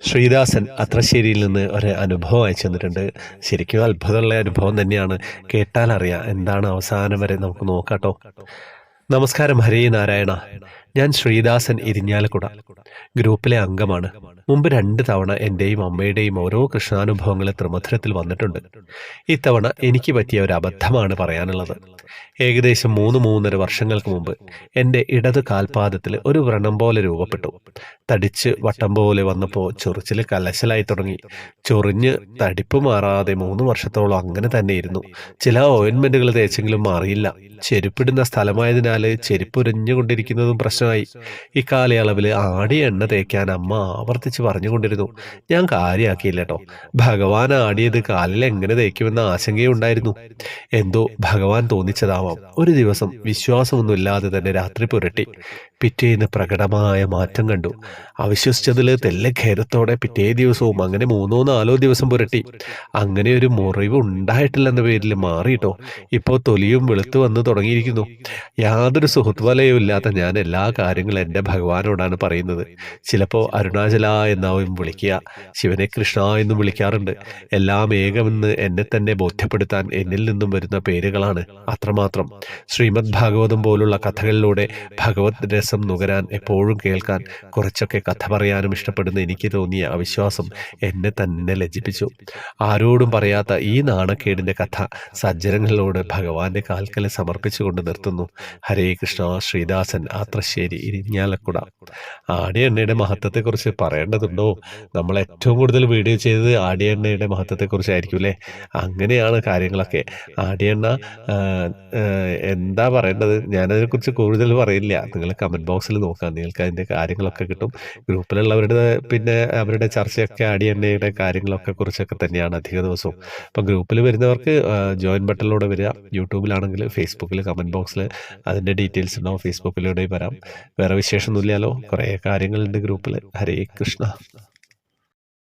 ശ്രീദാസൻ അത്രശ്ശേരിയിൽ നിന്ന് ഒരു അനുഭവം അയച്ചു തന്നിട്ടുണ്ട്. ശരിക്കും അത്ഭുതമുള്ള അനുഭവം തന്നെയാണ്. കേട്ടാലറിയാം എന്താണ് അവസാനം വരെ. നമുക്ക് നോക്കാട്ടോ. നമസ്കാരം. ഹരേ നാരായണ. ഞാൻ ശ്രീദാസൻ, ഇരിഞ്ഞാലക്കുട ഗ്രൂപ്പിലെ അംഗമാണ്. മുമ്പ് 2 തവണ എൻ്റെയും അമ്മയുടെയും ഓരോ കൃഷ്ണാനുഭവങ്ങൾ ത്രിമധുരത്തിൽ വന്നിട്ടുണ്ട്. ഇത്തവണ എനിക്ക് പറ്റിയ ഒരു അബദ്ധമാണ് പറയാനുള്ളത്. ഏകദേശം 3-3.5 വർഷങ്ങൾക്ക് മുമ്പ് എൻ്റെ ഇടത് കാൽപാദത്തിൽ ഒരു വ്രണം പോലെ രൂപപ്പെട്ടു. തടിച്ച് വട്ടം പോലെ വന്നപ്പോൾ ചൊറിച്ചിൽ കലശലായി തുടങ്ങി. ചൊറിഞ്ഞ് തടിപ്പ് മാറാതെ 3 വർഷത്തോളം അങ്ങനെ തന്നെ ഇരുന്നു. ചില ഓയിൻമെൻറ്റുകൾ തേച്ചെങ്കിലും മാറിയില്ല. ചെരുപ്പിടുന്ന സ്ഥലമായതിനാൽ ചെരുപ്പുരഞ്ഞുകൊണ്ടിരിക്കുന്നതും പ്രശ്നമായി. ഇക്കാലയളവിൽ ആടിയ എണ്ണ തേക്കാൻ അമ്മ ആവർത്തിച്ച് പറഞ്ഞുകൊണ്ടിരുന്നു. ഞാൻ കാര്യമാക്കിയില്ല കേട്ടോ. ഭഗവാൻ ആടിയത് കാലിൽ എങ്ങനെ തേക്കുമെന്ന ആശങ്കയുണ്ടായിരുന്നു. എന്തോ ഭഗവാൻ തോന്നിച്ചതാവാം. ഒരു ദിവസം വിശ്വാസമൊന്നുമില്ലാതെ തന്നെ രാത്രി പുരട്ടി. പിറ്റേന്ന് പ്രകടമായ മാറ്റം കണ്ടു. അവിശ്വസിച്ചതിൽ തെല്ല ഖേരത്തോടെ പിറ്റേ ദിവസവും അങ്ങനെ 3-4 ദിവസം പുരട്ടി. അങ്ങനെ ഒരു മുറിവ് ഉണ്ടായിട്ടില്ലെന്ന പേരിൽ മാറിയിട്ടോ. ഇപ്പോൾ തൊലിയും വെളുത്തു വന്ന് തുടങ്ങിയിരിക്കുന്നു. യാതൊരു സുഹൃത്വലയും ഇല്ലാത്ത ഞാൻ എല്ലാ കാര്യങ്ങളും എൻ്റെ ഭഗവാനോടാണ് പറയുന്നത്. ചിലപ്പോൾ അരുണാചല എന്നാവും വിളിക്കുക, ശിവനെ കൃഷ്ണ എന്നും വിളിക്കാറുണ്ട്. എല്ലാം ഏകമെന്ന് എന്നെ തന്നെ ബോധ്യപ്പെടുത്താൻ എന്നിൽ നിന്നും വരുന്ന പേരുകളാണ്. അത്രമാത്രം. ശ്രീമദ് ഭാഗവതം പോലുള്ള കഥകളിലൂടെ ഭഗവത് രസം നുകരാൻ, എപ്പോഴും കേൾക്കാൻ, കുറച്ചൊക്കെ കഥ പറയാനും ഇഷ്ടപ്പെടുന്ന എനിക്ക് തോന്നിയ അവിശ്വാസം എന്നെ തന്നെ ലജ്ജിപ്പിച്ചു. ആരോടും പറയാത്ത ഈ നാണക്കേടിൻ്റെ കഥ സജ്ജനങ്ങളോട് ഭഗവാന്റെ കാൽക്കൽ സമർപ്പിച്ചുകൊണ്ട് നിർത്തുന്നു. ഹരേ കൃഷ്ണ. ശ്രീദാസൻ, ആത്രശ്ശേരി, ഇരിഞ്ഞാലക്കുട. ആടിയ എണ്ണയുടെ മഹത്വത്തെക്കുറിച്ച് പറയേണ്ടതുണ്ടോ? നമ്മൾ ഏറ്റവും കൂടുതൽ വീഡിയോ ചെയ്തത് ആടിയ എണ്ണയുടെ മഹത്വത്തെക്കുറിച്ചായിരിക്കും അല്ലേ? അങ്ങനെയാണ് കാര്യങ്ങളൊക്കെ. ആടിയ എണ്ണ എന്താ പറയേണ്ടത്? ഞാനതിനെക്കുറിച്ച് കൂടുതൽ പറയില്ല. നിങ്ങൾ കമൻറ്റ് ബോക്സിൽ നോക്കാം, നിങ്ങൾക്ക് അതിൻ്റെ കാര്യങ്ങളൊക്കെ കിട്ടും. ഗ്രൂപ്പിലുള്ളവരുടെ പിന്നെ അവരുടെ ചർച്ചയൊക്കെ ആടിയ എണ്ണയുടെ കാര്യങ്ങളൊക്കെ കുറിച്ചൊക്കെ തന്നെയാണ് അധിക ദിവസവും. അപ്പം ഗ്രൂപ്പിൽ വരുന്നവർക്ക് ജോയിൻ ബട്ടണിലൂടെ വരിക. യൂട്യൂബിലാണെങ്കിൽ ഫേസ്ബുക്കിൽ കമൻറ്റ് ബോക്സിൽ അതിൻ്റെ ഡീറ്റെയിൽസ് ഉണ്ടാവും. ഫേസ്ബുക്കിലൂടെ വരാം. വേറെ വിശേഷമൊന്നുമില്ലല്ലോ. കുറേ കാര്യങ്ങളുണ്ട് ഗ്രൂപ്പിൽ. ഹരേ കൃഷ്ണ.